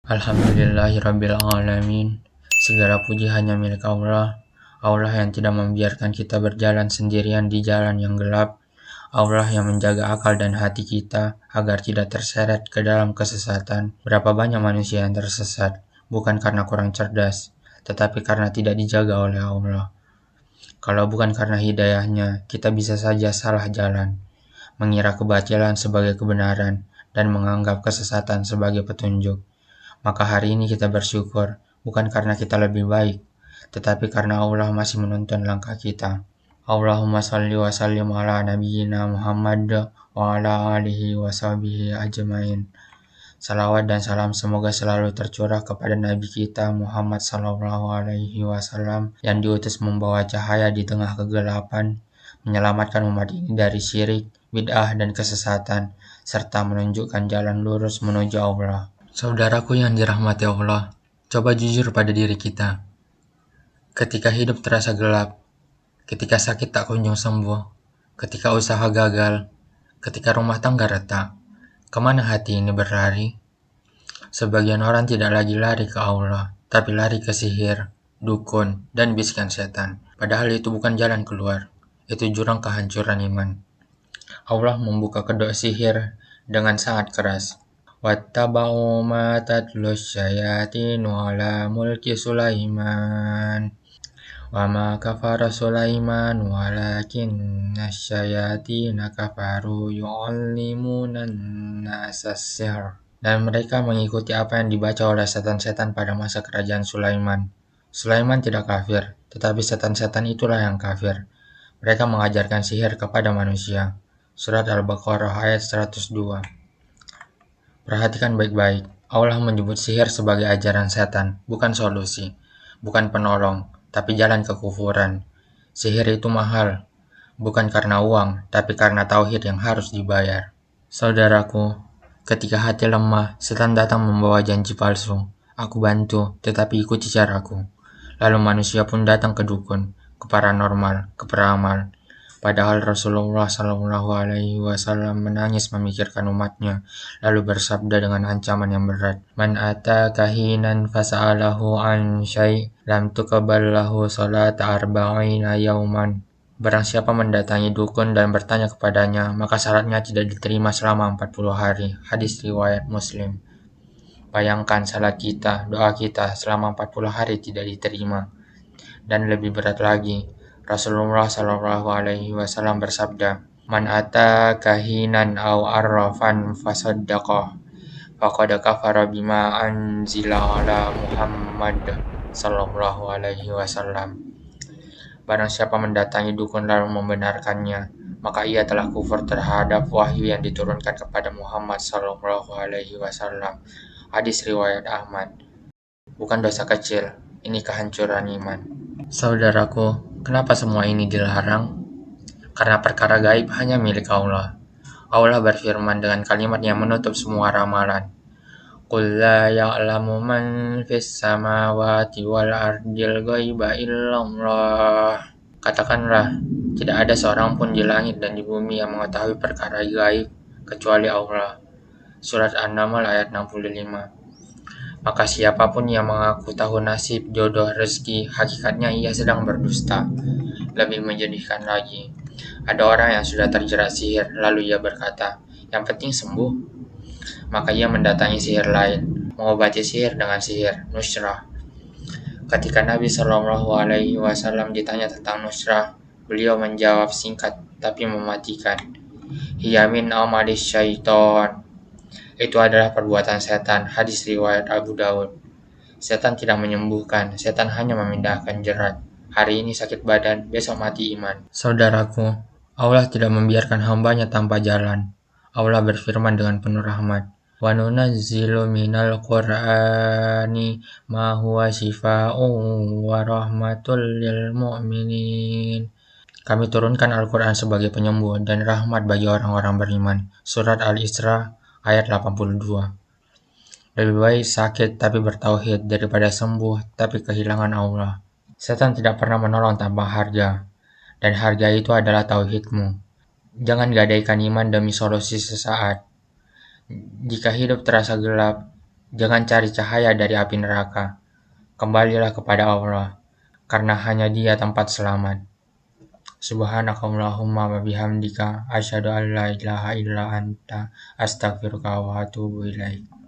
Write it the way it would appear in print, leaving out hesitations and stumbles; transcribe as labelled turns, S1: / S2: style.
S1: Alhamdulillahirrabbilalamin. Segala puji hanya milik Allah. Allah yang tidak membiarkan kita berjalan sendirian di jalan yang gelap. Allah yang menjaga akal dan hati kita agar tidak terseret ke dalam kesesatan. Berapa banyak manusia yang tersesat, bukan karena kurang cerdas, tetapi karena tidak dijaga oleh Allah. Kalau bukan karena hidayahnya, kita bisa saja salah jalan, mengira kebatilan sebagai kebenaran, dan menganggap kesesatan sebagai petunjuk. Maka hari ini kita bersyukur, bukan karena kita lebih baik, tetapi karena Allah masih menuntun langkah kita. Allahumma salli wa sallim ala nabiyyina Muhammad wa ala alihi wa sahbihi ajmain. Salawat dan salam semoga selalu tercurah kepada Nabi kita Muhammad sallallahu alaihi wasallam yang diutus membawa cahaya di tengah kegelapan, menyelamatkan umat ini dari syirik, bid'ah dan kesesatan, serta menunjukkan jalan lurus menuju Allah. Saudaraku yang dirahmati Allah, coba jujur pada diri kita. Ketika hidup terasa gelap, ketika sakit tak kunjung sembuh, ketika usaha gagal, ketika rumah tangga retak, kemana hati ini berlari? Sebagian orang tidak lagi lari ke Allah, tapi lari ke sihir, dukun, dan bisikan setan. Padahal itu bukan jalan keluar, itu jurang kehancuran iman. Allah membuka kedok sihir dengan sangat keras. Wattaba'u ma tatlu syayatinu ala mulki Sulaiman wa ma kafara Sulaiman walakinna syayatina kafaru yu'allimuna an-nasa sihr. Dan mereka mengikuti apa yang dibaca oleh setan-setan pada masa kerajaan Sulaiman. Sulaiman tidak kafir, tetapi setan-setan itulah yang kafir. Mereka mengajarkan sihir kepada manusia. Surat Al-Baqarah ayat 102. Perhatikan baik-baik, Allah menyebut sihir sebagai ajaran setan, bukan solusi, bukan penolong, tapi jalan kekufuran. Sihir itu mahal, bukan karena uang, tapi karena tauhid yang harus dibayar. Saudaraku, ketika hati lemah, setan datang membawa janji palsu. Aku bantu, tetapi ikuti caraku. Lalu manusia pun datang ke dukun, ke paranormal, ke peramal. Padahal Rasulullah Shallallahu Alaihi Wasallam menangis memikirkan umatnya, lalu bersabda dengan ancaman yang berat, "Man ata kahinan fasa'alahu an syai' lam tuqbal lahu salat arba'ina yauman." Barang siapa mendatangi dukun dan bertanya kepadanya, maka salatnya tidak diterima selama 40 hari. Hadis riwayat Muslim. Bayangkan salat kita, doa kita selama 40 hari tidak diterima. Dan lebih berat lagi, Rasulullah Shallallahu Alaihi Wasallam bersabda, "Man ata kahinan aw arrafan fasaddaqah, faqad kafara bima anzila ala Muhammad Sallallahu Alaihi Wasallam." Barang siapa mendatangi dukun lalu membenarkannya, maka ia telah kufur terhadap wahyu yang diturunkan kepada Muhammad Sallallahu Alaihi Wasallam. Hadis riwayat Ahmad. Bukan dosa kecil, ini kehancuran iman. Saudaraku, kenapa semua ini dilarang? Karena perkara gaib hanya milik Allah. Allah berfirman dengan kalimat yang menutup semua ramalan. Qul la ya'lamu man fis samawati wal ardil ghaiba illallah. Katakanlah, tidak ada seorang pun di langit dan di bumi yang mengetahui perkara gaib kecuali Allah. Surat An-Naml ayat 65. Maka siapapun yang mengaku tahu nasib, jodoh, rezeki, hakikatnya ia sedang berdusta. Lebih menyedihkan lagi, ada orang yang sudah terjerat sihir, lalu ia berkata, "Yang penting sembuh." Maka ia mendatangi sihir lain, mengobati sihir dengan sihir, nusrah. Ketika Nabi Shallallahu Alaihi Wasallam ditanya tentang nusrah, beliau menjawab singkat tapi mematikan, "Hiya min amalis syaiton." Itu adalah perbuatan setan. Hadis riwayat Abu Daud. Setan tidak menyembuhkan, setan hanya memindahkan jerat. Hari ini sakit badan, besok mati iman. Saudaraku, Allah tidak membiarkan hambanya tanpa jalan. Allah berfirman dengan penuh rahmat, "Wa nunazzilu minal Qur'ani ma huwa shifaa'un wa rahmatul lil mu'minin." Kami turunkan Al-Quran sebagai penyembuh dan rahmat bagi orang-orang beriman. Surat Al-Isra ayat 82. Lebih baik sakit tapi bertauhid daripada sembuh tapi kehilangan Allah. Setan tidak pernah menolong tanpa harga, dan harga itu adalah tauhidmu. Jangan gadaikan iman demi solusi sesaat. Jika hidup terasa gelap, Jangan cari cahaya dari api neraka. Kembalilah kepada Allah, karena hanya Dia tempat selamat. Subhanakallahumma wa bihamdika asyhadu an la ilaha illa anta astaghfiruka wa atubu ilaik.